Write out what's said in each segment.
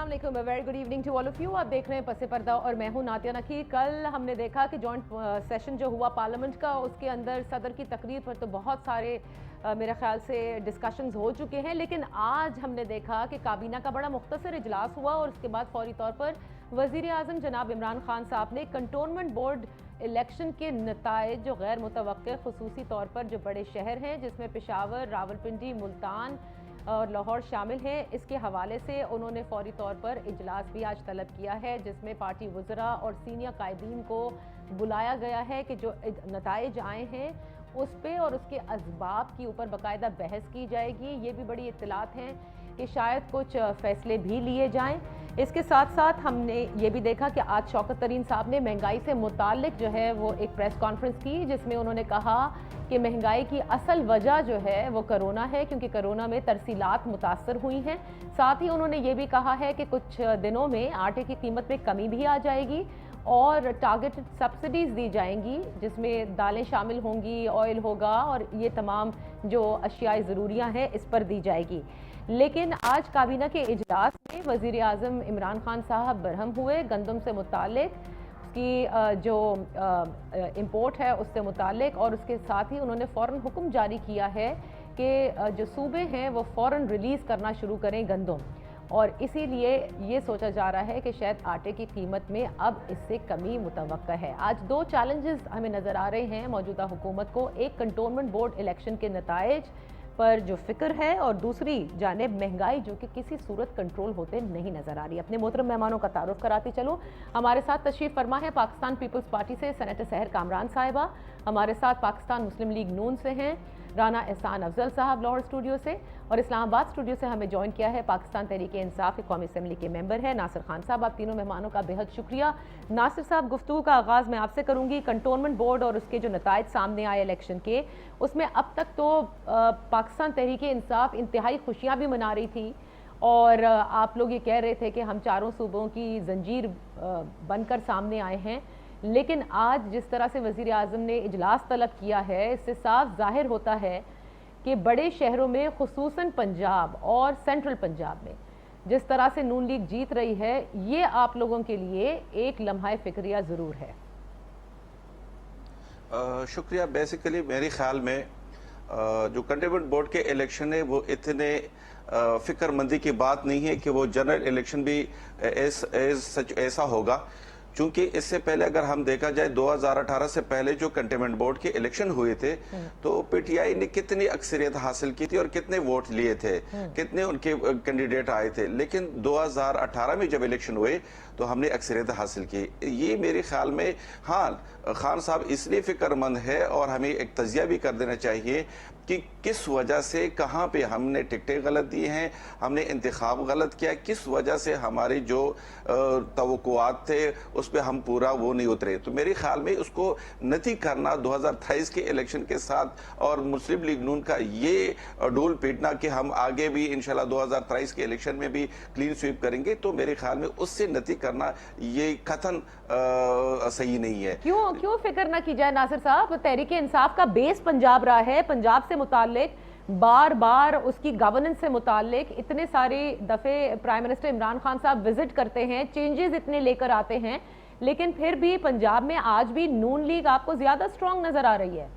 अस्सलाम वालेकुम, very good evening to all of you. आप देख रहे हैं पसे पर्दा और मैं हूं नातिया नकी। कल हमने देखा कि जॉइंट सेशन जो हुआ पार्लियामेंट का, उसके अंदर सदर की तकरीर पर तो बहुत सारे मेरे ख्याल से डिस्कशंस हो चुके हैं, लेकिन आज हमने देखा कि काबीना का बड़ा मुख्तसर इजलास हुआ और उसके बाद फौरी तौर पर वज़ीर आज़म जनाब इमरान खान साहब ने कंटोनमेंट बोर्ड इलेक्शन के नताइज जो गैर मुतवक्के खुसूसी तौर पर जो बड़े शहर हैं जिसमें पेशावर, रावलपिंडी, मुल्तान और लाहौर शामिल हैं, इसके हवाले से उन्होंने फौरी तौर पर इजलास भी आज तलब किया है, जिसमें पार्टी वज़रा और सीनियर कायदीन को बुलाया गया है कि जो नताइज आए हैं उस पे और उसके असबाब के ऊपर बाकायदा बहस की जाएगी। ये भी बड़ी इत्तलात हैं कि शायद कुछ फ़ैसले भी लिए जाएं। इसके साथ साथ हमने ये भी देखा कि आज शौकत तरीन साहब ने महंगाई से मुताल्लिक जो है वो एक प्रेस कॉन्फ्रेंस की, जिसमें उन्होंने कहा कि महंगाई की असल वजह जो है वो कोरोना है, क्योंकि कोरोना में तरसीलात मुतासर हुई हैं। साथ ही उन्होंने ये भी कहा है कि कुछ दिनों में आटे की कीमत में कमी भी आ जाएगी और टारगेटेड सब्सिडीज़ दी जाएंगी, जिसमें दालें शामिल होंगी, ऑयल होगा और ये तमाम जो अशियाए ज़रूरियाँ हैं इस पर दी जाएगी। लेकिन आज काबीना के इजलास में वज़ीर आज़म इमरान खान साहब बरहम हुए गंदम से मुतालिक, उसकी जो इंपोर्ट है उससे मुतालिक, और उसके साथ ही उन्होंने फ़ौरन हुक्म जारी किया है कि जो सूबे हैं वो फ़ौरन रिलीज़ करना शुरू करें गंदम, और इसीलिए ये सोचा जा रहा है कि शायद आटे की कीमत में अब इससे कमी मुतवक्का है। आज दो चैलेंजेस हमें नज़र आ रहे हैं मौजूदा हुकूमत को, एक कंटोनमेंट बोर्ड इलेक्शन के नताइज पर जो फ़िक्र है और दूसरी जानिब महंगाई जो कि किसी सूरत कंट्रोल होते नहीं नज़र आ रही। अपने मोहतरम मेहमानों का तारुफ कराती चलो। हमारे साथ तशरीफ़ फरमा है पाकिस्तान पीपल्स पार्टी से सेनेटर सहर कामरान साहिबा, हमारे साथ पाकिस्तान मुस्लिम लीग नून से हैं राना एहसान अफजल साहब लाहौर स्टूडियो से, और इस्लामाबाद स्टूडियो से हमें ज्वाइन किया है पाकिस्तान तहरीक इंसाफ के कौमी असम्बली के मेंबर हैं नासिर खान साहब। आप तीनों मेहमानों का बेहद शुक्रिया। नासिर साहब, गुफ्तगू का आगाज़ मैं आपसे करूँगी। कंटोनमेंट बोर्ड और उसके जो नताइज सामने आए इलेक्शन के, उसमें अब तक तो पाकिस्तान तहरीक इंसाफ इंतहाई खुशियाँ भी मना रही थी और आप लोग ये कह रहे थे कि हम चारों सूबों की जंजीर बनकर सामने आए हैं, लेकिन आज जिस तरह से वज़ीर आज़म ने इजलास तलब किया है, इससे साफ जाहिर होता है कि बड़े शहरों में खुसूसन पंजाब और सेंट्रल पंजाब में जिस तरह से नून लीग जीत रही है, ये आप लोगों के लिए एक लम्हा फ़िक्रिया ज़रूर है। शुक्रिया। बेसिकली मेरे ख्याल में जो कंटोनमेंट बोर्ड के इलेक्शन है वो इतने फ़िक्रमंदी की बात नहीं है कि वो जनरल इलेक्शन भी ऐसा होगा, चूंकि इससे पहले अगर हम देखा जाए 2018 से पहले जो कंटोनमेंट बोर्ड के इलेक्शन हुए थे तो पीटीआई ने कितनी अक्सरियत हासिल की थी और कितने वोट लिए थे, कितने उनके कैंडिडेट आए थे, लेकिन 2018 में जब इलेक्शन हुए तो हमने अक्सरियत हासिल की। ये मेरे ख्याल में हाँ खान साहब इसलिए फिक्रमंद है और हमें एक तजिया भी कर देना चाहिए कि किस वजह से, कहाँ पे हमने टिकटें गलत दी हैं, हमने इंतखाब गलत किया, किस वजह से हमारी जो तवक्कुआत थे उस पर हम पूरा वो नहीं उतरे। तो मेरे ख्याल में उसको नती करना 2023 के इलेक्शन के साथ और मुस्लिम लीग नून का ये डोल पीटना कि हम आगे भी इंशाल्लाह 2023 के इलेक्शन में भी क्लीन स्वीप करेंगे, तो मेरे ख्याल में उससे नती करना ये कथन सही नहीं है। क्यों फिक्र ना की जाए नासिर साहब? तहरीक इंसाफ का बेस पंजाब रहा है, पंजाब से मुताल्लिक बार बार उसकी गवर्नेंस से मुताल्लिक इतने सारे दफ़े प्राइम मिनिस्टर इमरान खान साहब विजिट करते हैं, चेंजेस इतने लेकर आते हैं, लेकिन फिर भी पंजाब में आज भी नून लीग आपको ज़्यादा स्ट्रॉन्ग नज़र आ रही है।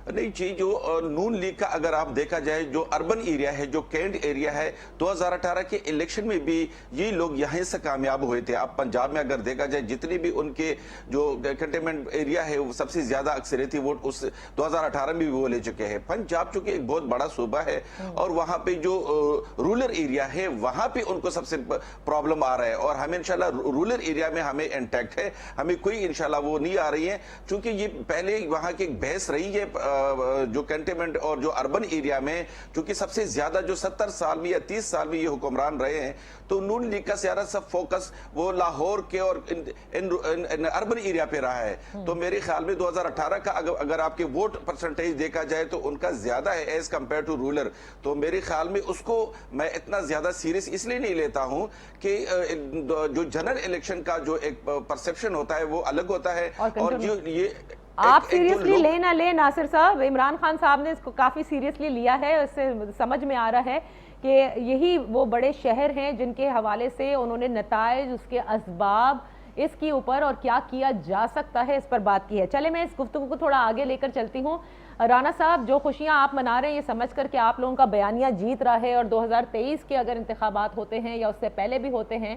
नहीं जी, जो नून लीग का अगर आप देखा जाए जो अर्बन एरिया है, जो कैंट एरिया है, 2018 के इलेक्शन में भी ये लोग यहीं से कामयाब हुए थे। आप पंजाब में अगर देखा जाए जितनी भी उनके जो कंटेनमेंट एरिया है वो सबसे ज्यादा अक्सरियती वोट उस 2018 में भी वो ले चुके हैं। पंजाब चूंकि एक बहुत बड़ा सूबा है और वहां पे जो रूरल एरिया है वहां पे उनको सबसे प्रॉब्लम आ रहा है, और हमें इंशाल्लाह रूरल एरिया में हमें इंटैक्ट है, हमें कोई इंशाल्लाह वो नहीं आ रही है, क्योंकि ये पहले वहां की बहस रही है जो कंटेनमेंट और जो अर्बन एरिया में, क्योंकि सबसे ज्यादा जो 70 साल में या 30 साल में ये हुक्मरान रहे हैं, तो नून लीग का सारा सब फोकस वो लाहौर के और इन अर्बन एरिया पे रहा है। तो मेरे ख्याल में 2018 का अगर आपके वोट परसेंटेज देखा जाए तो उनका ज्यादा है एज कंपेयर टू रूरल। तो मेरे ख्याल में उसको मैं इतना ज्यादा सीरियस इसलिए नहीं लेता हूं कि जो जनरल इलेक्शन का जो एक परसेप्शन होता है वो अलग होता है, और जो ये आप सीरियसली ले ना ले नासिर साहब, इमरान खान साहब ने इसको काफ़ी सीरियसली लिया है, इससे समझ में आ रहा है کہ یہی وہ بڑے شہر ہیں جن کے حوالے سے انہوں نے نتائج، اس کے اسباب، اس کے اوپر اور کیا کیا جا سکتا ہے اس پر بات کی ہے. چلے میں اس گفتگو کو تھوڑا آگے لے کر چلتی ہوں. رانا صاحب، جو خوشیاں آپ منا رہے ہیں یہ سمجھ کر کہ آپ لوگوں کا بیانیہ جیت رہا ہے اور 2023 کے اگر انتخابات ہوتے ہیں یا اس سے پہلے بھی ہوتے ہیں،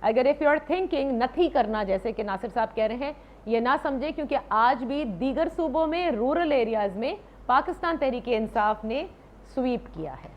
اگر if you are thinking نتھی کرنا، جیسے کہ ناصر صاحب کہہ رہے ہیں، یہ نہ سمجھے کیونکہ آج بھی دیگر صوبوں میں رورل ایریاز میں پاکستان تحریک انصاف نے سویپ کیا ہے.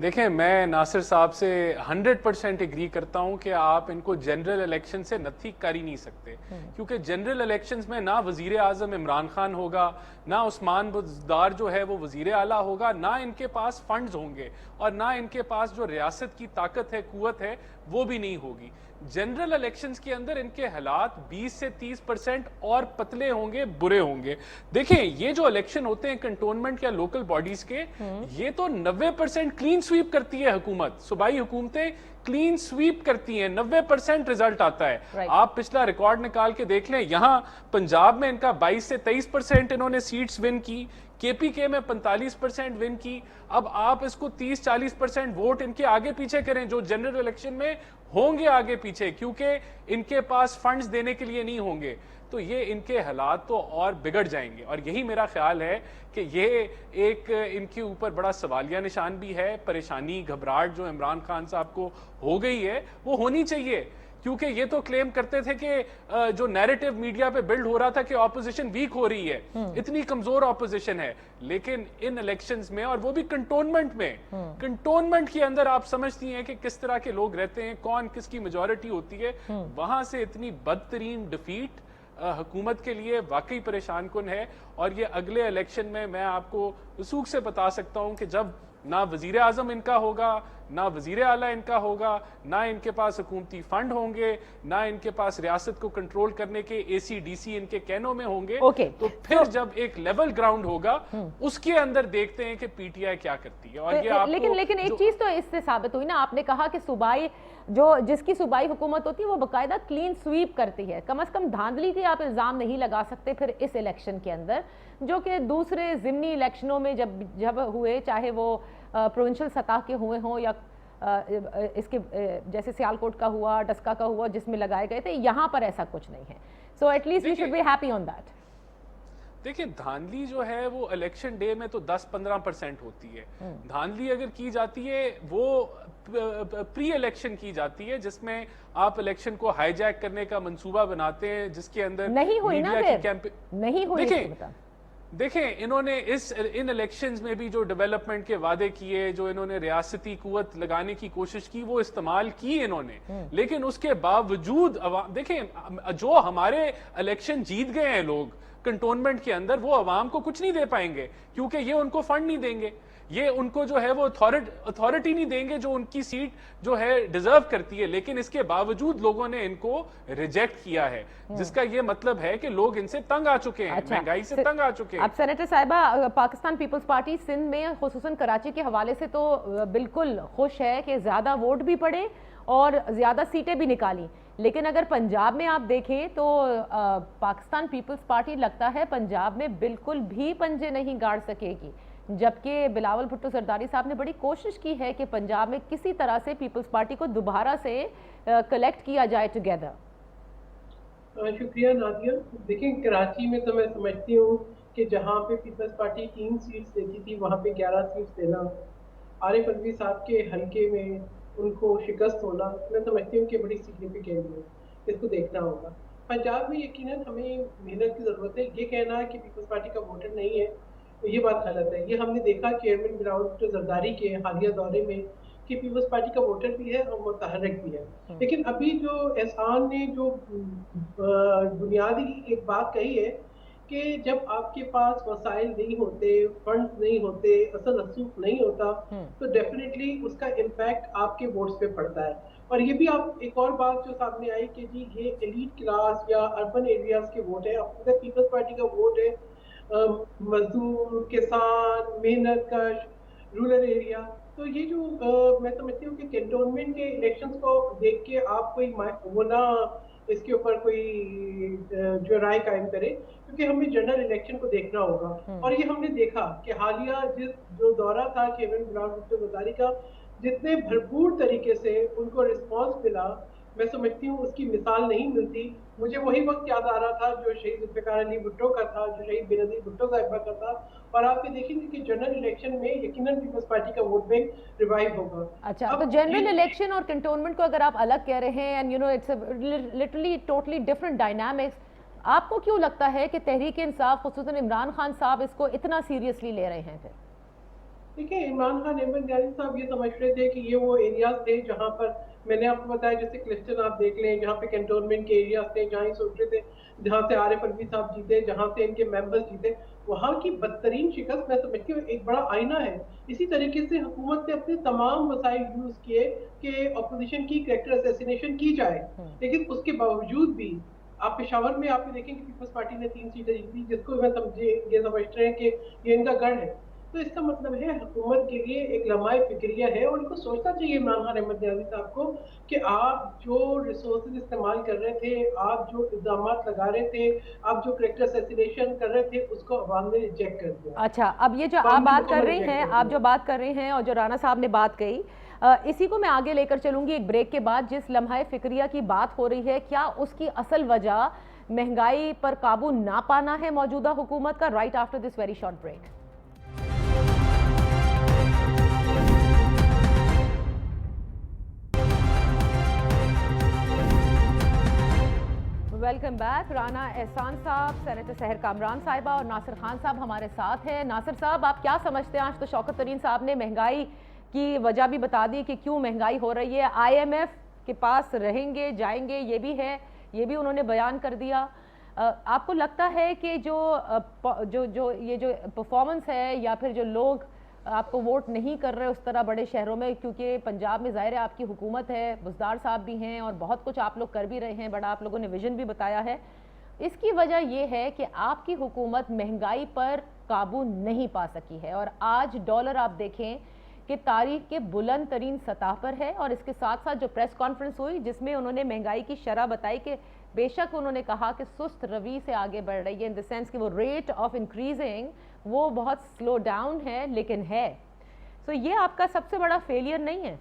دیکھیں، میں ناصر صاحب سے 100% اگری کرتا ہوں کہ آپ ان کو جنرل الیکشن سے نتھی کر ہی نہیں سکتے، کیونکہ جنرل الیکشنز میں نہ وزیر اعظم عمران خان ہوگا، نہ عثمان بزدار جو ہے وہ وزیر اعلیٰ ہوگا، نہ ان کے پاس فنڈز ہوں گے، اور نہ ان کے پاس جو ریاست کی طاقت ہے، قوت ہے، وہ بھی نہیں ہوگی. جنرل الیکشنز کے اندر ان کے حالات 20 سے 30% اور پتلے ہوں گے، برے ہوں گے. دیکھیں، یہ جو الیکشن ہوتے ہیں کنٹونمنٹ یا لوکل باڈیز کے، یہ تو 90% کلین سویپ کرتی ہے حکومت. صوبائی حکومتیں کلین سویپ کرتی ہیں، 90% رزلٹ آتا ہے. آپ پچھلا ریکارڈ نکال کے دیکھ لیں. یہاں پنجاب میں ان کا 22 سے 23% انہوں نے سیٹس ون کی، کے پی کے میں 45% ون کی. اب آپ اس کو 30-40% ووٹ ان کے آگے پیچھے کریں جو جنرل الیکشن میں ہوں گے آگے پیچھے، کیونکہ ان کے پاس فنڈز دینے کے لیے نہیں ہوں گے، تو یہ ان کے حالات تو اور بگڑ جائیں گے. اور یہی میرا خیال ہے کہ یہ ایک ان کے اوپر بڑا سوالیہ نشان بھی ہے. پریشانی، گھبراہٹ جو عمران خان صاحب کو ہو گئی ہے وہ ہونی چاہیے، کیونکہ یہ تو کلیم کرتے تھے کہ جو نیریٹو میڈیا پہ بلڈ ہو رہا تھا کہ اپوزیشن ویک ہو رہی ہے، اتنی کمزور اپوزیشن ہے. لیکن ان الیکشنز میں، اور وہ بھی کنٹونمنٹ میں، کنٹونمنٹ کے اندر آپ سمجھتی ہیں کہ کس طرح کے لوگ رہتے ہیں، کون کس کی میجورٹی ہوتی ہے، وہاں سے اتنی بدترین ڈیفیٹ حکومت کے لیے واقعی پریشان کن ہے. اور یہ اگلے الیکشن میں آپ کو وثوق سے بتا سکتا ہوں کہ جب نہ وزیر اعظم ان کا ہوگا، نہ وزیر اعلیٰ ان کا ہوگا، نہ ان کے پاس حکومتی فنڈ ہوں گے، نہ ان کے پاس ریاست کو کنٹرول کرنے کے اے سی ڈی سی ان کے کینوں میں ہوں گے، تو پھر جب ایک لیول گراؤنڈ ہوگا اس کے اندر دیکھتے ہیں کہ پی ٹی آئی کیا کرتی ہے. اور یہ آپ لیکن ایک چیز تو اس سے ثابت ہوئی نا، آپ نے کہا کہ صوبائی جس کی صوبائی حکومت ہوتی ہے وہ باقاعدہ کلین سویپ کرتی ہے. کم از کم دھاندلی کے آپ الزام نہیں لگا سکتے پھر اس الیکشن کے اندر، جو کہ دوسرے ضمنی الیکشنوں میں جب ہوئے، چاہے وہ پروونشل سطح کے ہوئے ہوں یا اس کے جیسے سیالکوٹ کا ہوا، ڈسکا کا ہوا، جس میں لگائے گئے تھے. یہاں پر ایسا کچھ نہیں ہے. So at least we should be happy on that. دیکھیں، دھاندلی جو ہے وہ الیکشن ڈے میں تو 10-15% ہوتی ہے. دھاندلی اگر کی جاتی ہے وہ پری الیکشن کی جاتی ہے، جس میں آپ الیکشن کو ہائی جیک کرنے کا منصوبہ بناتے ہیں، جس کے اندر نہیں ہوئی نا پھر، نہیں ہوئی. دیکھیں انہوں نے ان الیکشنز میں بھی جو ڈیولپمنٹ کے وعدے کیے، جو انہوں نے ریاستی قوت لگانے کی کوشش کی، وہ استعمال کی انہوں نے. لیکن اس کے باوجود دیکھیں، جو ہمارے الیکشن جیت گئے ہیں لوگ کنٹونمنٹ کے اندر، وہ عوام کو کچھ نہیں دے پائیں گے، کیونکہ یہ ان کو فنڈ نہیں دیں گے، یہ ان کو جو ہے وہ اتھارٹی نہیں دیں گے جو ان کی سیٹ جو ہے ڈیزرو کرتی ہے. لیکن اس کے باوجود لوگوں نے ان کو ریجیکٹ کیا ہے، جس کا یہ مطلب ہے کہ لوگ ان سے تنگ آ چکے ہیں، مہنگائی سے تنگ آ چکے ہیں. اب سینیٹر صاحبہ، پاکستان پیپلز پارٹی سندھ میں خصوصاً کراچی کے حوالے سے تو بالکل خوش ہے کہ زیادہ ووٹ بھی پڑے اور زیادہ سیٹیں بھی نکالی. لیکن اگر پنجاب میں آپ دیکھیں تو پاکستان پیپلز پارٹی لگتا ہے پنجاب میں بالکل بھی پنجے نہیں گاڑ سکے گی، جبکہ بلاول بھٹو زرداری صاحب نے بڑی کوشش کی ہے کہ پنجاب میں کسی طرح سے پیپلز پارٹی کو دوبارہ سے کلیکٹ کیا جائے ٹوگیدر. شکریہ نادیہ. دیکھیں، کراچی میں تو میں سمجھتی ہوں کہ جہاں پہ پیپلز پارٹی 3 سیٹس دیتی تھی وہاں پہ 11 سیٹس دینا، عارف الوی صاحب کے حلقے میں ان کو شکست ہونا، میں سمجھتی ہوں کہ بڑی سگنیفیکینٹ ہے. اس کو دیکھنا ہوگا. پنجاب میں یقیناً ہمیں محنت کی ضرورت ہے. یہ کہنا کہ پیپلز پارٹی کا ووٹر نہیں ہے، یہ بات غلط ہے. یہ ہم نے دیکھا چیئرمین بلاول بھٹو زرداری کے حالیہ دورے میں کہ پیپلز پارٹی کا ووٹر بھی ہے اور متحرک بھی ہے. لیکن ابھی جو احسان نے جو بنیادی ایک بات کہی ہے کہ جب آپ کے پاس وسائل نہیں ہوتے، فنڈز نہیں ہوتے، اثر رسوخ نہیں ہوتا، تو ڈیفینیٹلی اس کا امپیکٹ آپ کے ووٹس پہ پڑتا ہے. اور یہ بھی آپ ایک اور بات جو سامنے آئی کہ جی یہ ایلیٹ کلاس یا اربن ایریاز کے ووٹ ہیں. اب پیپلز پارٹی کا ووٹ ہے مزدور، کسان، محنت کش، رورل ایریا. तो ये जो मैं समझती हूँ कि कैंटोनमेंट के इलेक्शंस को देख के आप कोई वो ना इसके ऊपर कोई जो राय कायम करे, क्योंकि हमें जनरल इलेक्शन को देखना होगा। और ये हमने देखा कि हालिया जो दौरा था चेयरमैन गुलाम नबी वज़ारी का, जितने भरपूर तरीके से उनको रिस्पांस मिला, मैं समझती हूँ उसकी मिसाल नहीं मिलती। मुझे वही वक्त याद आ रहा था जो शहीद जुल्फ़िकार अली भुट्टो का था, जो शहीद बेनज़ीर भुट्टो साहिबा का था। और आप ये देखेंगे कि जनरल इलेक्शन में यकीनन पीपल्स पार्टी का वोट बैंक रिवाइव होगा। अच्छा, तो जनरल इलेक्शन और कैंटोनमेंट को अगर आप अलग कह रहे हैं, and you know it's literally totally different dynamics, आपको क्यों लगता है कि तहरीक इंसाफ खुसूसन इमरान खान साहब इसको इतना सीरियसली ले रहे हैं? फिर देखिए, इमरान खान अहमद न्याजी साहब ये समझ रहे थे कि ये वो एरियाज थे जहाँ पर मैंने आपको बताया, जैसे क्लिफ्टन आप देख लें, जहाँ पे कैंटोनमेंट के एरियाज थे, जहाँ ये सोच रहे थे जहाँ से आरिफ अलवी साहब जीते, जहाँ से इनके मेंबर्स जीते, वहाँ की बदतरीन शिकस्त मैं समझती हूँ एक बड़ा आईना है। इसी तरीके से हुकूमत ने अपने तमाम वसाइल यूज किए कि अपोजिशन की कैरेक्टर असैसिनेशन की जाए, लेकिन उसके बावजूद भी आप पेशावर में आप देखेंगे पीपल्स पार्टी ने 3 सीटें जीती, जिसको मैं ये समझते हैं कि ये इनका गढ़ है। तो इसका मतलब है हुकूमत के लिए एक लम्हाए फिक्रिया है, और इनको सोचना चाहिए इमरान खान अहमद न्याजी साहब को कि आप जो रिसोर्सेज इस्तेमाल कर रहे थे, आप जो इल्जाम लगा रहे थे, आप जो कैरेक्टर असैसिनेशन कर रहे थे, उसको अवाम ने रिजेक्ट कर दिया। अच्छा, अब ये जो आप बात कर रहे हैं, और जो राना साहब ने बात कही, इसी को मैं आगे लेकर चलूंगी एक ब्रेक के बाद। जिस लम्हाए फिक्रिया की बात हो रही है, क्या उसकी असल वजह महंगाई पर काबू ना पाना है मौजूदा हुकूमत का? Right after this very short break. Welcome back. Rana Ehsan साहब, सेनेटर सहर कामरान साहिबा और नासिर खान साहब हमारे साथ हैं। नासिर साहब, आप क्या समझते हैं? आज तो शौकत तरीन साहब ने महंगाई की वजह भी बता दी कि क्यों महंगाई हो रही है। IMF के पास रहेंगे जाएंगे, ये भी है, ये भी उन्होंने बयान कर दिया। आपको लगता है कि जो परफॉर्मेंस है, या फिर जो लोग आपको वोट नहीं कर रहे उस तरह बड़े शहरों में, क्योंकि पंजाब में ज़ाहिर है आपकी हुकूमत है, बुज़दार साहब भी हैं और बहुत कुछ आप लोग कर भी रहे हैं, बड़ा आप लोगों ने विजन भी बताया है, इसकी वजह यह है कि आपकी हुकूमत महंगाई पर काबू नहीं पा सकी है। और आज डॉलर आप देखें कि तारीख के बुलंद तरीन सतह पर है। और इसके साथ साथ जो प्रेस कॉन्फ्रेंस हुई जिसमें उन्होंने महंगाई की शरह बताई कि बेशक उन्होंने कहा कि सुस्त रवि से आगे बढ़ रही है, इन द सेंस कि वो रेट ऑफ इंक्रीजिंग वो बहुत स्लो डाउन है, लेकिन है। तो ये आपका सबसे बड़ा फेलियर नहीं है?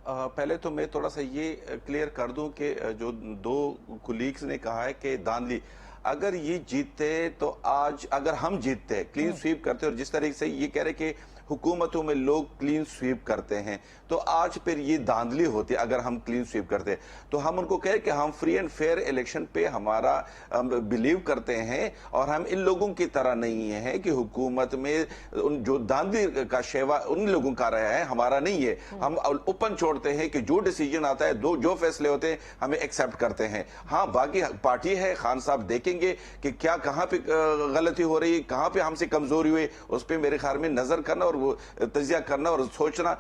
पहले तो मैं थोड़ा सा ये क्लियर कर दूं कि जो 2 कुलीग्स ने कहा है कि दानली, अगर ये जीतते तो आज, अगर हम जीतते, क्लीन स्वीप करते, और जिस तरीके से ये कह रहे कि हुकूमतों में लोग क्लीन स्वीप करते हैं, तो आज फिर ये धांधली होती। अगर हम क्लीन स्वीप करते तो हम उनको कहे कि हम फ्री एंड फेयर इलेक्शन पे हमारा बिलीव करते हैं, और हम इन लोगों की तरह नहीं है कि हुकूमत में उन जो धांधली का शेवा उन लोगों का रहा है, हमारा नहीं है। हम ओपन छोड़ते हैं कि जो डिसीजन आता है, जो फैसले होते हैं, हमें एक्सेप्ट करते हैं। हाँ, बाकी पार्टी है, खान साहब देखेंगे कि क्या कहाँ पे गलती हो रही है, कहाँ पे हमसे कमजोरी हुई, उस पर मेरे ख्याल में नजर करना और वो तजिया करना और सोचना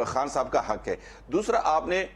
खान साहब का हक है। दूसरा, आपने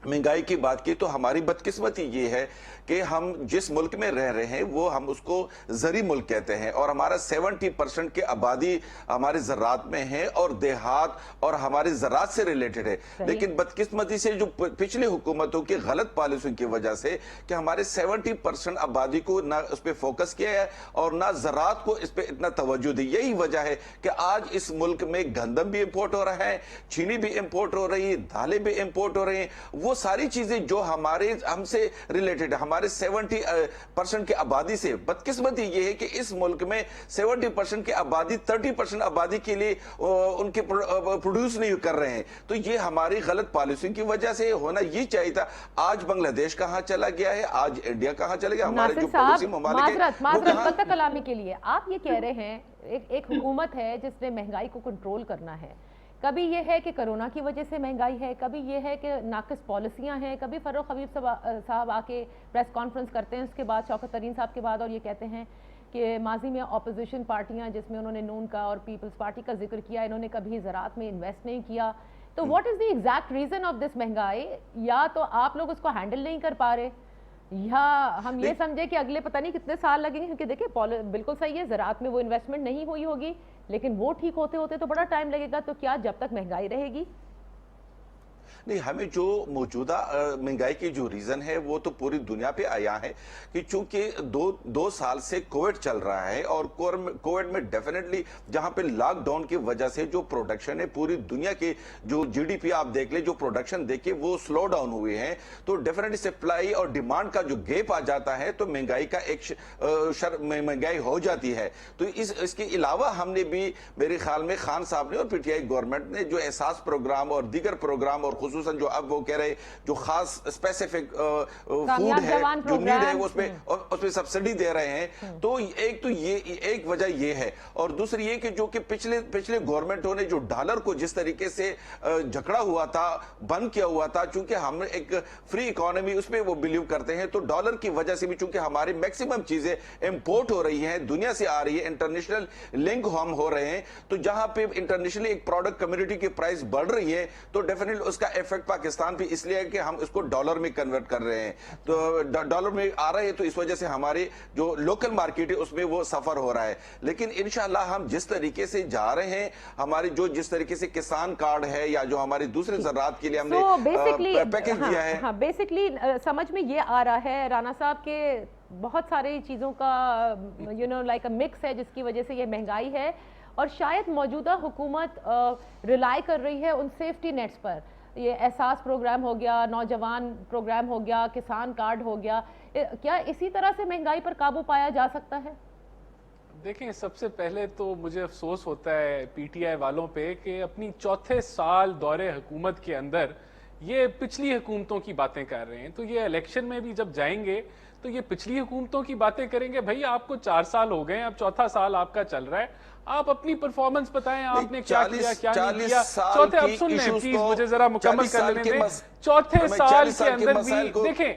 महंगाई की बात की, तो हमारी बदकिस्मती ये है कि हम जिस मुल्क में रह रहे हैं वो हम उसको ज़री मुल्क कहते हैं, और हमारा 70% की आबादी हमारे ज़रात में है और देहात और हमारे ज़रात से रिलेटेड है। लेकिन बदकिस्मती से जो पिछली हुकूमतों की गलत पॉलिसियों की वजह से कि हमारे 70% आबादी को ना उस पर फोकस किया है और ना ज़रात को इस पर इतना तवज्जो दी। यही वजह है कि आज इस मुल्क में गंदम भी इम्पोर्ट हो रहा है, चीनी भी इम्पोर्ट हो रही है, दालें भी इम्पोर्ट हो रही हैं, वो सारी चीजें जो हमसे रिलेटेड है, हमारे 70% की आबादी से। बदकिस्मती ये है कि इस मुल्क में 70% की आबादी 30% आबादी के लिए उनके प्रोड्यूस नहीं कर रहे हैं। तो ये हमारी गलत पॉलिसी की वजह से होना ये चाहिए था। आज बांग्लादेश कहाँ चला गया है, आज इंडिया कहाँ चला गया, हमारे जो पड़ोसी ममालिक माजरत कलामी के लिए आप ये कह रहे हैं, एक हुकूमत है जिसने महंगाई को कंट्रोल करना है। कभी ये है कि कोरोना की वजह से महंगाई है, कभी ये है कि नाकिस पॉलिसियां हैं, कभी फर्रुख हबीब साहब आके प्रेस कॉन्फ्रेंस करते हैं उसके बाद, शौकत तरीन साहब के बाद, और ये कहते हैं कि माजी में अपोजिशन पार्टियां, जिसमें उन्होंने नून का और पीपल्स पार्टी का जिक्र किया, इन्होंने कभी ज़राअत में इन्वेस्ट नहीं किया। तो what is the exact reason of this महंगाई? या तो आप लोग उसको हैंडल नहीं कर पा रहे, या हम ये समझे कि अगले पता नहीं कितने साल लगेंगे, क्योंकि देखिए बिल्कुल सही है, ज़राअत में वो इन्वेस्टमेंट नहीं हुई होगी, لیکن وہ ٹھیک ہوتے ہوتے تو بڑا ٹائم لگے گا. تو کیا جب تک مہنگائی رہے گی؟ نہیں، ہمیں جو موجودہ مہنگائی کی جو ریزن ہے وہ تو پوری دنیا پہ آیا ہے کہ چونکہ دو سال سے کووڈ چل رہا ہے، اور کووڈ میں ڈیفینیٹلی جہاں پہ لاک ڈاؤن کی وجہ سے جو پروڈکشن ہے پوری دنیا کے جو جی ڈی پی آپ دیکھ لیں، جو پروڈکشن دیکھیں وہ سلو ڈاؤن ہوئے ہیں. تو ڈیفینیٹلی سپلائی اور ڈیمانڈ کا جو گیپ آ جاتا ہے تو مہنگائی کا ایک مہنگائی ہو جاتی ہے. تو اس کے علاوہ ہم نے بھی میرے خیال میں خان صاحب نے اور پی ٹی آئی گورنمنٹ نے جو احساس پروگرام اور دیگر پروگرام، اور خصوصاً جو اب وہ کہہ رہے جو خاص اسپیسیفک فوڈ ہے جو نیڈ ہے اس پہ سبسڈی دے رہے ہیں. تو ایک وجہ یہ ہے، اور دوسری یہ کہ جو کہ پچھلے گورنمنٹوں نے جو ڈالر کو جس طریقے سے جھکڑا ہوا تھا، بند کیا ہوا تھا، چونکہ ہم ایک فری اکانومی اس پہ وہ بلیو کرتے ہیں، تو ڈالر کی وجہ سے بھی چونکہ ہماری میکسیمم چیزیں امپورٹ ہو رہی ہیں، دنیا سے آ رہی ہے، انٹرنیشنل لنک ہم ہو رہے ہیں، تو جہاں پہ انٹرنیشنلی ایک پروڈکٹ کمیونٹی کی پرائس بڑھ رہی ہے تو ڈیفینیٹلی اس کا ایفیکٹ پاکستان پہ اس لیے ہے کہ ہم اس کو ڈالر میں کنورٹ کر رہے ہیں. تو ڈالر میں آ رہے ہیں تو اس وجہ سے ہمارے جو لوکل مارکیٹ ہے اس میں وہ سفر ہو رہا ہے. لیکن انشاءاللہ ہم جس طریقے سے جا رہے ہیں، ہمارے جس طریقے سے کسان کارڈ ہے یا جو ہمارے دوسرے زراعت کے لیے ہم نے پیکیج دیا ہے، ہاں بیسکلی سمجھ میں یہ آ رہا ہے رانا صاحب کے بہت ساری چیزوں کا لائک اے مکس ہے جس کی وجہ سے یہ مہنگائی ہے، اور شاید موجودہ حکومت ریلائی کر رہی ہے ان سیفٹی نیٹس پر. یہ احساس پروگرام ہو گیا، نوجوان پروگرام ہو گیا، کسان کارڈ ہو گیا. کیا اسی طرح سے مہنگائی پر قابو پایا جا سکتا ہے؟ دیکھیں، سب سے پہلے تو مجھے افسوس ہوتا ہے پی ٹی آئی والوں پہ کہ اپنی چوتھے سال دور حکومت کے اندر یہ پچھلی حکومتوں کی باتیں کر رہے ہیں. تو یہ الیکشن میں بھی جب جائیں گے تو یہ پچھلی حکومتوں کی باتیں کریں گے. بھائی آپ کو 4 سال ہو گئے ہیں، اب چوتھا سال آپ کا چل رہا ہے، آپ اپنی پرفارمنس بتائیں، آپ نے کیا کیا کیا نہیں کیا. چوتھے اب سن لیں پلیز، مجھے ذرا مکمل کر لینے دیں. چوتھے سال کے اندر بھی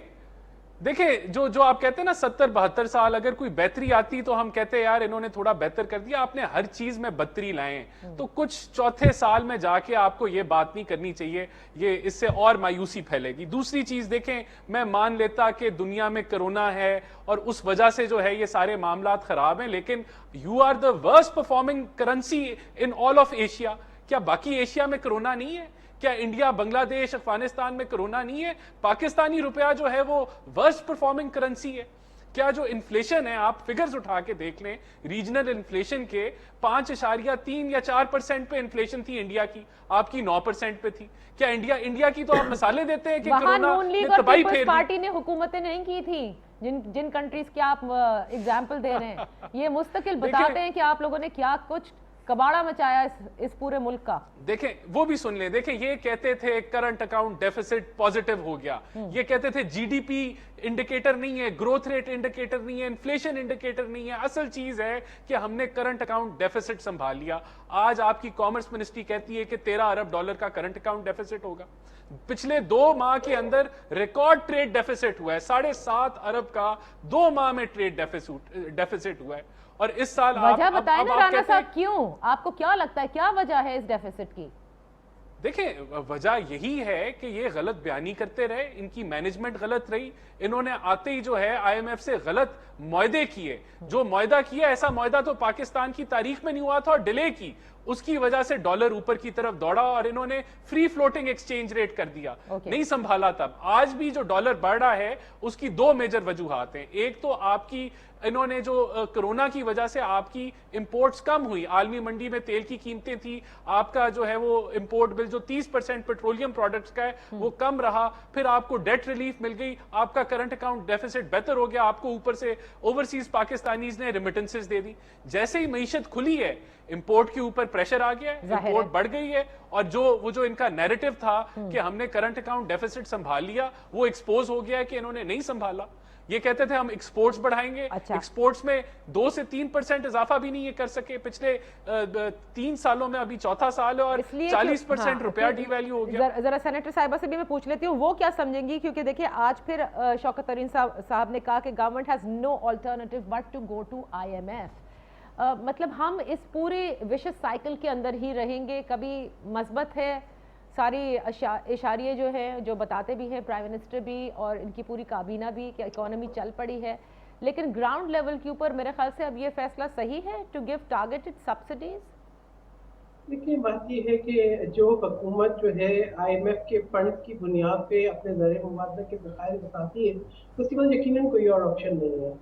دیکھیں جو آپ کہتے ہیں نا 70-72 سال اگر کوئی بہتری آتی تو ہم کہتے ہیں یار انہوں نے تھوڑا بہتر کر دیا. آپ نے ہر چیز میں بدتری لائیں، تو کچھ چوتھے سال میں جا کے آپ کو یہ بات نہیں کرنی چاہیے، یہ اس سے اور مایوسی پھیلے گی. دوسری چیز دیکھیں، میں مان لیتا کہ دنیا میں کرونا ہے اور اس وجہ سے جو ہے یہ سارے معاملات خراب ہیں، لیکن you are the worst performing currency in all of Asia. کیا باقی ایشیا میں کرونا نہیں ہے؟ کیا انڈیا، بنگلہ دیش، افغانستان میں کرونا نہیں ہے؟ پاکستانی روپیہ جو ہے وہ ورسٹ پرفارمنگ کرنسی ہے. کیا جو انفلیشن ہے، آپ فگرز اٹھا کے دیکھ لیں، ریجنل انفلیشن کے 5.3 یا 4% پہ انفلیشن تھی انڈیا کی، آپ کی 9% پہ تھی. کیا انڈیا کی تو آپ مثالیں دیتے ہیں کہ کرونا نے تباہی پھیر دی. پارٹی نے حکومتیں نہیں کی تھی جن کنٹریز کی آپ اگزامپل دے رہے ہیں. یہ مستقل بتاتے ہیں کہ آپ لوگوں نے کیا کچھ کباڑا مچایا اس پورے ملک کا. دیکھیں وہ بھی سن لیں. دیکھیں یہ کہتے تھے کرنٹ اکاؤنٹ ڈیفیسٹ پازیٹیو ہو گیا، یہ کہتے تھے جی ڈی پی انڈیکیٹر نہیں ہے، گروتھ ریٹ انڈیکیٹر نہیں ہے، انفلیشن انڈیکیٹر نہیں ہے. اصل چیز ہے کہ ہم نے کرنٹ اکاؤنٹ ڈیفیسٹ سنبھال لیا. آج آپ کی کامرس منسٹری کہتی ہے کہ $13 ارب کا کرنٹ اکاؤنٹ ڈیفیسٹ ہوگا. پچھلے 2 ماہ کے اندر ریکارڈ ٹریڈ ڈیفیسٹ ہوا ہے، 7.5 ارب کا 2 ماہ میں ٹریڈ ڈیفیسٹ ہوا ہے. اور اس سال وجہ بتائیں نا رانا صاحب، کیوں؟ آپ کو کیا لگتا ہے کیا وجہ ہے اس ڈیفیسٹ کی؟ دیکھیں وجہ یہی ہے کہ یہ غلط بیانی کرتے رہے، ان کی مینجمنٹ غلط رہی. انہوں نے آتے ہی جو ہے آئی ایم ایف سے غلط معاہدے کیے. جو معاہدہ کیا ایسا معاہدہ تو پاکستان کی تاریخ میں نہیں ہوا تھا، اور ڈیلے کی. اس کی وجہ سے ڈالر اوپر کی طرف دوڑا اور انہوں نے فری فلوٹنگ ایکسچینج ریٹ کر دیا. نہیں سنبھالا تب. آج بھی جو ڈالر بڑھ رہا ہے اس کی 2 میجر وجوہات ہیں. ایک تو آپ کی انہوں نے جو کرونا کی وجہ سے آپ کی امپورٹس کم ہوئی، عالمی منڈی میں تیل کی قیمتیں تھی، آپ کا جو ہے وہ امپورٹ بل جو 30% پیٹرولیم پروڈکٹس کا ہے وہ کم رہا. پھر آپ کو ڈیٹ ریلیف مل گئی، آپ کا کرنٹ اکاؤنٹ ڈیفیسٹ بہتر ہو گیا. آپ کو اوپر سے اوورسیز پاکستانیز نے ریمیٹنسز دے دی. جیسے ہی معیشت کھلی ہے امپورٹ کے اوپر پریشر آ گیا ہے، امپورٹ بڑھ گئی ہے. اور جو ان کا نیریٹو تھا کہ ہم نے کرنٹ اکاؤنٹ ڈیفیسٹ سنبھال لیا، وہ ایکسپوز ہو گیا ہے کہ انہوں نے نہیں سنبھالا. یہ کہتے تھے ہم ایکسپورٹس بڑھائیں گے، ایکسپورٹس میں 2 سے 3% اضافہ بھی نہیں یہ کر سکے پچھلے 3 سالوں میں. ابھی چوتھا سال ہے اور 40% روپیہ ڈی ویلیو ہو گیا. ذرا سینیٹر صاحبہ سے بھی میں پوچھ لیتی ہوں وہ کیا سمجھیں گی، کیونکہ دیکھیں آج پھر شوکت ترین صاحب نے کہا کہ government has no alternative but to go to I M F. مطلب ہم اس پورے وشس سائیکل کے اندر ہی رہیں گے. کبھی مثبت ہے ساری اشاریے جو ہیں جو بتاتے بھی ہیں پرائم منسٹر بھی اور ان کی پوری کابینہ بھی کہ اکانومی چل پڑی ہے، لیکن گراؤنڈ لیول کے اوپر میرے خیال سے اب یہ فیصلہ صحیح ہے ٹو گیو ٹارگیٹڈ سبسڈیز. देखिए बात ये है कि जो हुकूमत जो है IMF के फंड की बुनियाद पे अपने ज़र मुबादला के ज़खायर बताती है, उसके बाद यकीनन कोई और ऑप्शन नहीं है।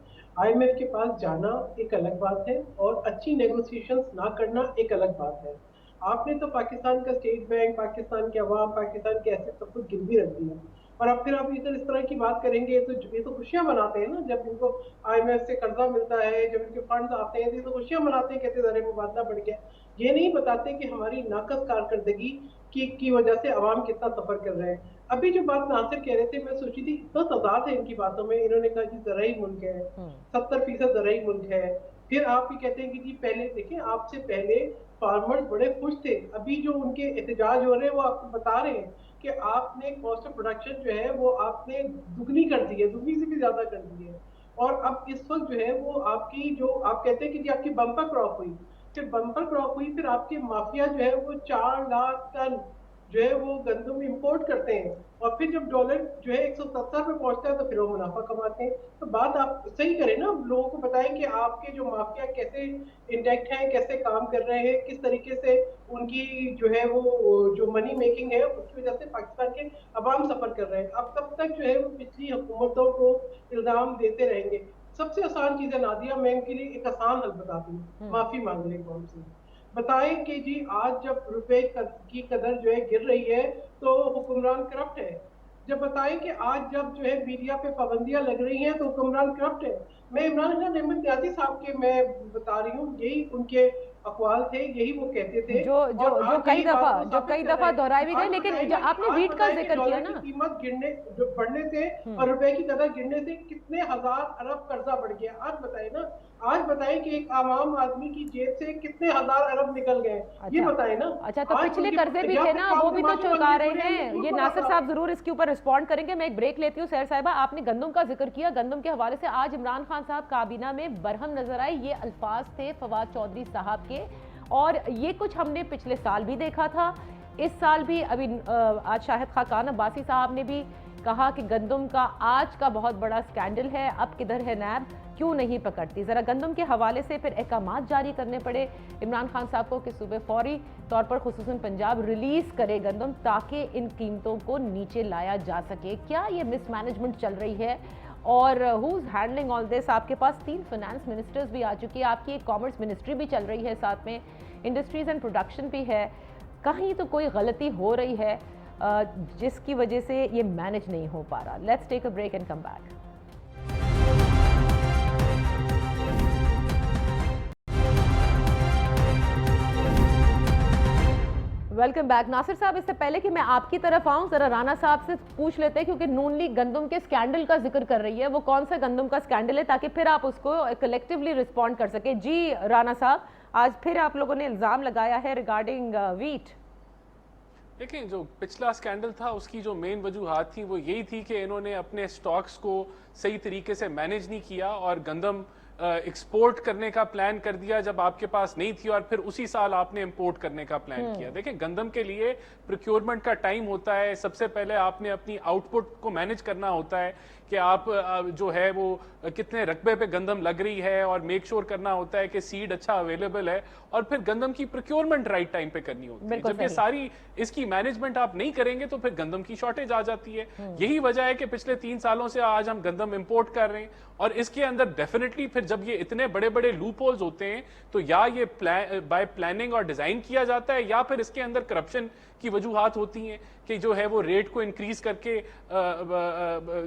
IMF के पास जाना एक अलग बात है और अच्छी नेगोशिएशंस ना करना एक अलग बात है। आपने तो पाकिस्तान का स्टेट बैंक, पाकिस्तान के अवाम, पाकिस्तान के ऐसे सब कुछ गिरवी रख दिया और अब फिर आप इधर इस तरह की बात करेंगे तो ये तो खुशियां मनाते हैं ना, जब इनको IMF से कर्जा मिलता है, जब इनके फंड्स आते हैं तो खुशियां मनाते हैं, कहते ज़र मुबादला बढ़ गया। ये नहीं बताते कि हमारी नाकस कारकर्दगी की वजह से अवाम कितना सफर कर रहे हैं। अभी जो बात नासिर कह रहे थे, मैं सोची थी इतना तजाद है इनकी बातों में। इन्होंने कहा जी ज़राई मुल्क है, 70% ज़राई मुल्क है। फिर आप भी कहते हैं कि जी पहले देखें, आपसे पहले फार्मर्स बड़े खुश थे। अभी जो उनके एहतजाज हो रहे हैं वो आपको बता रहे हैं कि आपने कॉस्ट ऑफ प्रोडक्शन जो है वो आपने दुगनी कर दी है, दुगनी से भी ज्यादा कर दी है। और अब इस वक्त जो है वो आपकी जो आप कहते हैं कि जी आपकी बम्पर क्रॉप हुई, फिर बम्पर क्रॉप हुई, फिर आपके माफिया जो है वो 4 लाख टन जो है वो गंदम इंपोर्ट करते हैं और फिर जब डॉलर जो है 170 पे पहुंचता है तो फिर वो मुनाफा कमाते हैं। तो बात आप सही करें ना, लोगों को बताएं कि आपके जो माफिया कैसे इंटेक्ट हैं, कैसे काम कर रहे हैं, किस तरीके से उनकी जो है वो जो मनी मेकिंग है उसकी वजह से पाकिस्तान के अवाम सफर कर रहे हैं। अब तब तक जो है वो पिछली हुकूमतों को इल्जाम देते रहेंगे। सबसे आसान चीज है नादिया, मैं इनके लिए एक आसान हल बताती हूँ, माफी मांग लें कौन सी। बताएं कि जी आज जब रुपए की कदर जो है गिर रही है तो हुक्मरान करप्ट है। जब बताएं कि आज जब जो है मीडिया पे पाबंदियां लग रही हैं तो हुक्मरान करप्ट है। मैं इमरान खान अहमद न्याजी साहब के मैं बता रही हूँ, यही उनके अकवाल थे, यही वो कहते थे जो कई दफा दोहराए भी गए। लेकिन आपने वीट का जिक्र किया ना, कीमत गिरने जो बढ़ने से और रुपए की कदर गिरने से कितने हजार अरब कर्जा बढ़ गया। आज बताए ना, आज बताएं कि एक आम आदमी की जेब से कितने हजार अरब निकल गए। ये बताएं ना। अच्छा, तो पिछले कर्जे भी थे ना, वो भी तो चुका रहे हैं। ये नासिर साहब जरूर इसके ऊपर रिस्पॉन्ड करेंगे। मैं एक ब्रेक लेती हूँ। सहर साहिबा, आपने गंदम का जिक्र किया, गंदम के हवाले से आज इमरान खान साहब काबीना में बरहम नजर आए। ये अल्फाज थे फवाद चौधरी साहब के, और ये कुछ हमने पिछले साल भी देखा था, इस साल भी। अभी आज शाहिद खाकान अब्बासी साहब ने भी कहा कि गंदम का आज का बहुत बड़ा स्कैंडल है, अब किधर है नैब, क्यों नहीं पकड़ती। ज़रा गंदम के हवाले से फिर अहकामात जारी करने पड़े इमरान खान साहब को कि सूबे फौरी तौर पर खुसूसन पंजाब रिलीज़ करे गंदम, ताकि इन कीमतों को नीचे लाया जा सके। क्या ये मिसमैनेजमेंट चल रही है और who is handling all this? आपके पास 3 फाइनेंस मिनिस्टर्स भी आ चुकी है, आपकी एक कॉमर्स मिनिस्ट्री भी चल रही है, साथ में इंडस्ट्रीज़ एंड प्रोडक्शन भी है। कहीं तो कोई गलती हो रही है जिसकी वजह से ये मैनेज नहीं हो पा रहा। Let's take a break and come back. Welcome back. Nasir साहब, इससे पहले कि मैं आपकी तरफ आऊं, जरा राना साहब से पूछ लेते हैं, क्योंकि नून लीग गंदम के स्कैंडल का जिक्र कर रही है। वो कौन सा गंदम का स्कैंडल है, ताकि फिर आप उसको कलेक्टिवली रिस्पॉन्ड कर सके। जी राना साहब, आज फिर आप लोगों ने इल्जाम लगाया है रिगार्डिंग वीट। देखिए, जो पिछला स्कैंडल था उसकी जो मेन वजूहात थी वो यही थी कि इन्होंने अपने स्टॉक्स को सही तरीके से मैनेज नहीं किया और गंदम एक्सपोर्ट करने का प्लान कर दिया जब आपके पास नहीं थी, और फिर उसी साल आपने इंपोर्ट करने का प्लान किया। देखिए, गंदम के लिए प्रोक्योरमेंट का टाइम होता है। सबसे पहले आपने अपनी आउटपुट को मैनेज करना होता है कि आप जो है वो कितने रकबे पे गंदम लग रही है, और मेक श्योर करना होता है कि सीड अच्छा अवेलेबल है, और फिर गंदम की प्रोक्योरमेंट राइट टाइम पे करनी होती है। जब ये सारी इसकी मैनेजमेंट आप नहीं करेंगे तो फिर गंदम की शॉर्टेज आ जाती है। यही वजह है कि पिछले 3 सालों से आज हम गंदम इंपोर्ट कर रहे हैं, और इसके अंदर डेफिनेटली फिर जब ये इतने बड़े बड़े लूप होल्स होते हैं तो या ये बाय प्लानिंग और डिजाइन किया जाता है, या फिर इसके अंदर करप्शन की वजूहात होती हैं कि जो है वो रेट को इंक्रीज करके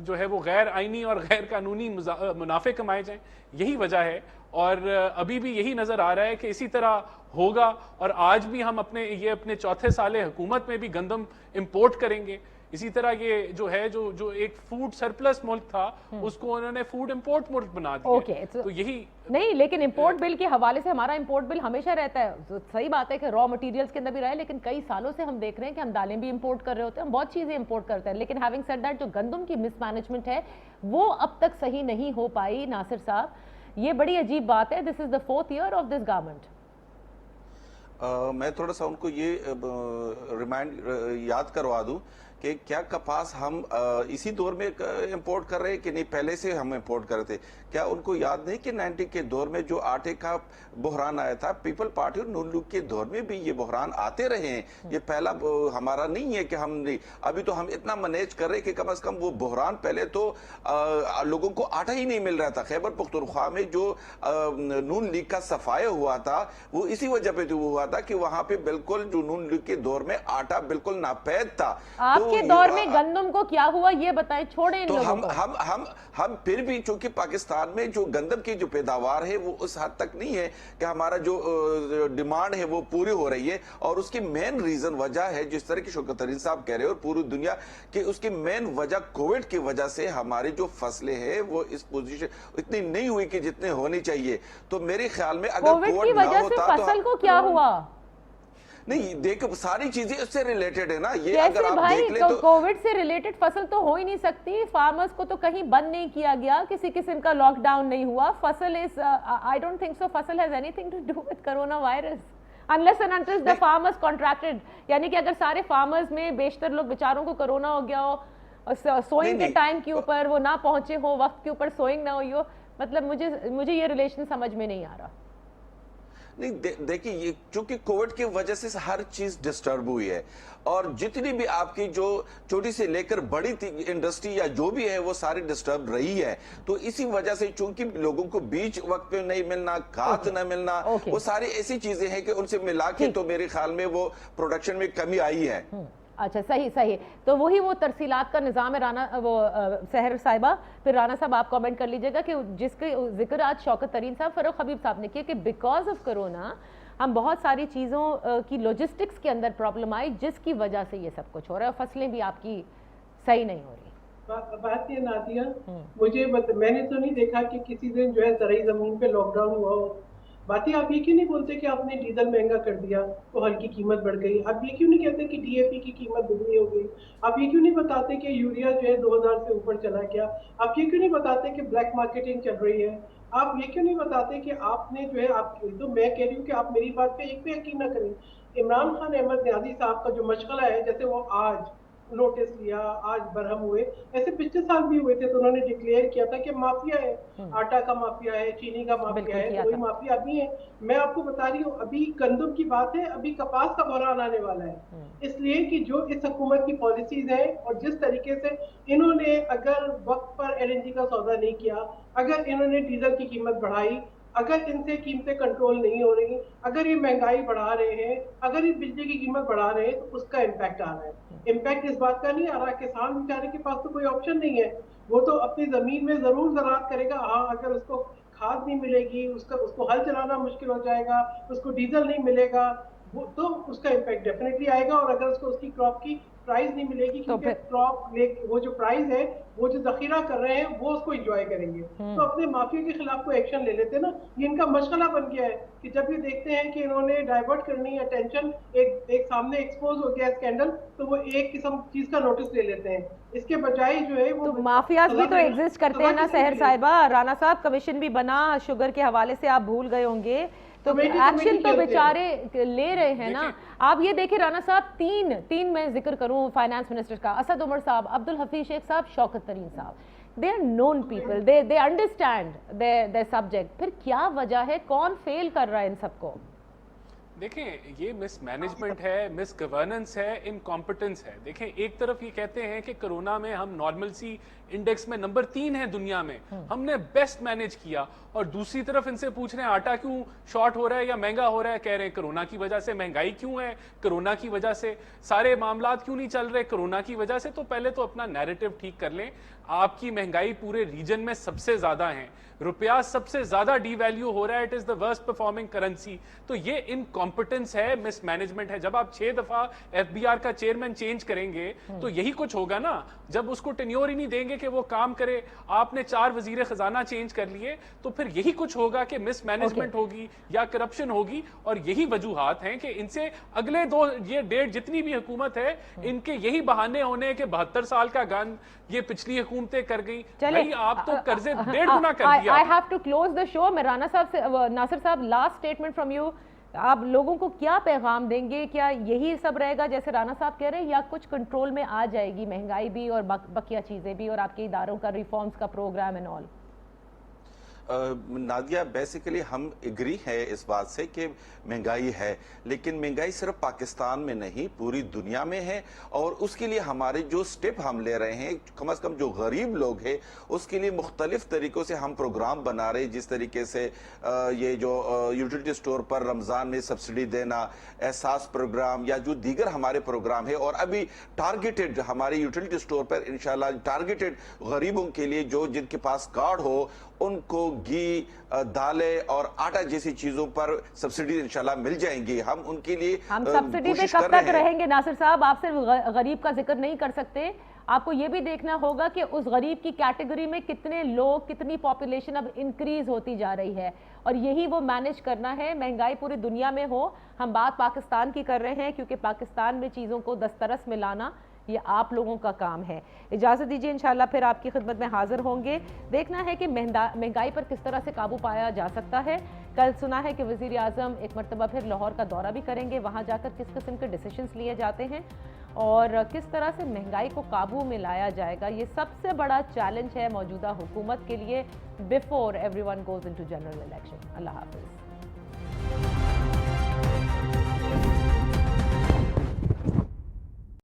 जो है वो गैर आईनी और गैर कानूनी मुनाफे कमाए जाएं। यही वजह है, और अभी भी यही नजर आ रहा है कि इसी तरह होगा। और आज भी हम अपने चौथे साले हुकूमत में भी गंदम इंपोर्ट करेंगे। इसी तरह ये जो है जो एक फूड सरप्लस मुल्क था उसको उन्होंने फूड इंपोर्ट मुल्क बना दिया। तो यही नहीं, लेकिन इंपोर्ट बिल के हवाले से हमारा इंपोर्ट बिल हमेशा रहता है। तो सही बात है कि रॉ मटेरियल्स के अंदर भी रहा है, लेकिन कई सालों से हम देख रहे हैं कि हम दालें भी इंपोर्ट कर रहे होते हैं, हम बहुत चीजें इंपोर्ट करते हैं। लेकिन हैविंग सेड दैट, जो गंदम की मिसमैनेजमेंट है वो अब तक सही नहीं हो पाई। नासिर साहब, ये बड़ी अजीब बात है। This is the 4th year of this government. मैं थोड़ा सा उनको ये याद करवा दूं कि क्या कपास हम इसी दौर में इंपोर्ट कर रहे हैं कि नहीं, पहले से हम इंपोर्ट कर रहे थे? क्या उनको याद नहीं कि 90 के दौर में जो आटे का बहरान आया था, पीपल पार्टी और नून लीग के दौर में भी ये बहरान आते रहे हैं। ये पहला हमारा नहीं है कि हम नहीं, अभी तो हम इतना मैनेज कर रहे हैं कि कम से कम वो बहरान, पहले तो लोगों को आटा ही नहीं मिल रहा था। खैबर पख्तूनख्वा में जो नून लीग का सफाया हुआ था वो इसी वजह पे हुआ था कि वहां पे बिल्कुल जो नून लीग के दौर में आटा बिल्कुल नापैद था। आपके दौर में गंदम को क्या हुआ ये बताएं, छोड़े इन तो लोगों को। हम फिर भी, चूंकि पाकिस्तान में जो गंदम की जो पैदावार है वो उस हद तक नहीं है कि हमारा जो डिमांड है वो पूरी हो रही है, और उसकी मेन रीजन वजह है, जिस तरह की शौकत तरीन साहब कह रहे हैं और पूरी दुनिया की, उसकी मेन वजह कोविड की वजह से हमारी जो फसलें हैं वो इस पोजीशन इतनी नहीं हुई कि जितने होनी चाहिए। तो मेरे ख्याल में अगर कोविड की वजह से फसल को क्या हुआ? नहीं, देखो सारी चीजें उससे रिलेटेड है ना, ये कैसे अगर आप भाई? देख ले तो कोविड से रिलेटेड फसल तो हो ही नहीं सकती। फार्मर्स को तो कहीं बंद नहीं किया गया, किसी किस्म का लॉकडाउन नहीं हुआ। फसल is, I don't think so फसल has anything to do with corona virus unless and until the farmers contracted। यानी कि अगर सारे फार्मर्स में बेशतर लोग बेचारों को कोरोना हो गया हो, सोइंग के टाइम के ऊपर वो ना पहुंचे हो, वक्त के ऊपर सोइंग ना हुई हो, मतलब मुझे ये रिलेशन समझ में नहीं आ रहा। नहीं, देखिए ये चूंकि कोविड की वजह से हर चीज डिस्टर्ब हुई है, और जितनी भी आपकी जो छोटी से लेकर बड़ी इंडस्ट्री या जो भी है वो सारी डिस्टर्ब रही है। तो इसी वजह से चूंकि लोगों को बीज वक्त पे नहीं मिलना, खाद न मिलना, वो सारी ऐसी चीजें हैं कि उनसे मिला के तो मेरे ख्याल में वो प्रोडक्शन में कमी आई है। अच्छा, सही। तो वही वो तरसीलात का निज़ाम है। राना वो सहर साहिबा, फिर राना साहब आप कमेंट कर लीजिएगा कि जिसके जिक्र आज शौकत तरीन साहब, फरूख हबीब साहब ने किया कि बिकॉज ऑफ कोरोना हम बहुत सारी चीज़ों की लॉजिस्टिक्स के अंदर प्रॉब्लम आई, जिसकी वजह से ये सब कुछ हो रहा है। फसलें भी आपकी सही नहीं हो रही। बात ये नादिया, मैंने तो नहीं देखा कि किसी दिन जो है ज़राई ज़मीन पे लॉकडाउन हुआ हो। बातें आप ये क्यों नहीं बोलते कि आपने डीजल महंगा कर दिया तो हल की कीमत बढ़ गई? आप ये क्यों नहीं कहते कि डीएपी की कीमत दुगनी हो गई? आप ये क्यों नहीं बताते कि यूरिया जो है 2000 से ऊपर चला गया? आप ये क्यों नहीं बताते कि ब्लैक मार्केटिंग चल रही है? आप ये क्यों नहीं बताते कि आपने जो है, आप तो मैं कह रही हूँ कि आप मेरी बात पे एक भी यकीन न करें। इमरान खान अहमद न्याजी साहब का जो मशगला है, जैसे वो आज नोटिस लिया, आज बरहम हुए, ऐसे पिछले साल भी हुए थे तो उन्होंने डिक्लेयर किया था कि माफिया है, आटा का माफिया है, चीनी का माफिया है, कोई माफिया अभी है। मैं आपको बता रही हूँ, अभी गंदम की बात है, अभी कपास का बहरान आने वाला है। इसलिए कि जो इस हुकूमत की पॉलिसीज है और जिस तरीके से इन्होंने अगर वक्त पर एलएनजी का सौदा नहीं किया, अगर इन्होंने डीजल की कीमत बढ़ाई, अगर इनसे कीमतें कंट्रोल नहीं हो रही, अगर ये महंगाई बढ़ा रहे हैं, अगर ये बिजली की कीमत बढ़ा रहे हैं, तो उसका इम्पैक्ट आ रहा है। इम्पैक्ट इस बात का नहीं आ रहा, किसान बेचारे के पास तो कोई ऑप्शन नहीं है, वो तो अपनी जमीन में जरूर ज़राअत करेगा। हाँ, अगर उसको खाद नहीं मिलेगी, उसको हल चलाना मुश्किल हो जाएगा, उसको डीजल नहीं मिलेगा, वो तो उसका इम्पैक्ट डेफिनेटली आएगा। और अगर उसको उसकी क्रॉप की प्राइस नहीं मिलेगी, क्योंकि क्रॉप वो जो प्राइस है, वो जो जखीरा कर रहे हैं, वो उसको एंजॉय करेंगे, तो अपने माफिया के खिलाफ कोई एक्शन ले लेते ना। ये इनका मशगला बन गया है कि जब ये देखते हैं कि इन्होंने डाइवर्ट करनी है अटेंशन, एक सामने एक्सपोज हो गया स्कैंडल, तो वो एक किस्म चीज का नोटिस ले लेते हैं, इसके बजाय जो है वो तो माफियाज भी तो एग्जिस्ट करते हैं ना सहर साहिबा। राना साहब, कमीशन भी बना शुगर के हवाले से, आप भूल गए होंगे, तो एक्शन तो बेचारे ले रहे हैं ना। आप ये देखें राना साहब, तीन मैं जिक्र करूं फाइनेंस मिनिस्टर का, असद उमर साहब, अब्दुल हफीज शेख साहब, शौकत तरीन साहब, they are known people, they understand their subject. फिर क्या वजह है, कौन फेल कर रहा है इन सबको? देखें, ये मिसमैनेजमेंट है, मिस गवर्नेंस है, इनकॉम्पिटेंस है। देखें, एक तरफ ये कहते हैं कि कोरोना में हम नॉर्मलसी इंडेक्स में नंबर 3 है दुनिया में, हमने बेस्ट मैनेज किया, और दूसरी तरफ इनसे पूछ रहे हैं आटा क्यों शॉर्ट हो रहा है या महंगा हो रहा है, कह रहे हैं कोरोना की वजह से। महंगाई क्यों है? कोरोना की वजह से। सारे मामलात क्यों नहीं चल रहे? कोरोना की वजह से। तो पहले तो अपना नैरेटिव ठीक कर लें। आपकी महंगाई पूरे रीजन में सबसे ज्यादा है, रुपया सबसे ज्यादा डीवैल्यू हो रहा है, it is the worst performing currency. तो ये इनकॉम्पिटेंस है, मिसमैनेजमेंट है। जब आप 6 दफा एफबीआर का चेयरमैन चेंज करेंगे तो यही कुछ होगा ना। जब उसको टेन्योर ही नहीं देंगे कि वो काम करे, आपने 4 वजीर खजाना चेंज कर लिए, तो फिर यही कुछ होगा कि मिसमैनेजमेंट होगी या करप्शन होगी। और यही वजूहात हैं कि इनसे अगले ये डेढ़ जितनी भी हुकूमत है, इनके यही बहाने होने के 72 साल का गन ये पिछली हुकूमतें कर गई। भाई आप तो कर्जे 1.5 गुना कर दिया। I have to close the show। मैं राना साहब से, नासिर साहब, लास्ट स्टेटमेंट फ्रॉम यू आप लोगों को क्या पैगाम देंगे? क्या यही सब रहेगा जैसे राना साहब कह रहे हैं, या कुछ कंट्रोल में आ जाएगी महंगाई भी और बकिया चीज़ें भी, और आपके इदारों का रिफॉर्म्स का program and all? Nadia, basically हम एग्री है इस बात से कि महंगाई है, लेकिन महंगाई सिर्फ पाकिस्तान में नहीं पूरी दुनिया में है, और उसके लिए हमारे जो स्टेप हम ले रहे हैं, कम से कम जो गरीब लोग हैं उसके लिए मुख्तलिफ तरीक़ों से हम प्रोग्राम बना रहे हैं। जिस तरीके से ये जो यूटिलिटी स्टोर पर रमज़ान में सब्सिडी देना, एहसास प्रोग्राम, या जो दीगर हमारे प्रोग्राम है, और अभी टारगेटेड हमारे यूटिलिटी स्टोर पर इंशाल्लाह टारगेटेड गरीबों के लिए जो जिनके पास कार्ड हो उनको घी, दालें और आटा जैसी चीजों पर सब्सिडी इंशाल्लाह मिल जाएंगी। हम उनके लिए हम सब्सिडी पे कब तक रहेंगे नासिर साहब? आप सिर्फ गरीब का जिक्र नहीं कर सकते, आपको ये भी देखना होगा कि उस गरीब की कैटेगरी में कितने लोग, कितनी पॉपुलेशन अब इंक्रीज होती जा रही है, और यही वो मैनेज करना है। महंगाई पूरी दुनिया में हो, हम बात पाकिस्तान की कर रहे हैं क्योंकि पाकिस्तान में चीज़ों को दस्तरस में लाना ये आप लोगों का काम है। इजाज़त दीजिए, इंशाल्लाह फिर आपकी खिदमत में हाजिर होंगे। देखना है कि महंगाई पर किस तरह से काबू पाया जा सकता है। कल सुना है कि वज़ीर आज़म एक मरतबा फिर लाहौर का दौरा भी करेंगे, वहाँ जाकर किस किस्म के डिसीजंस लिए जाते हैं और किस तरह से महंगाई को काबू में लाया जाएगा, ये सबसे बड़ा चैलेंज है मौजूदा हुकूमत के लिए before everyone goes into general election. अल्लाह हाफ़िज़।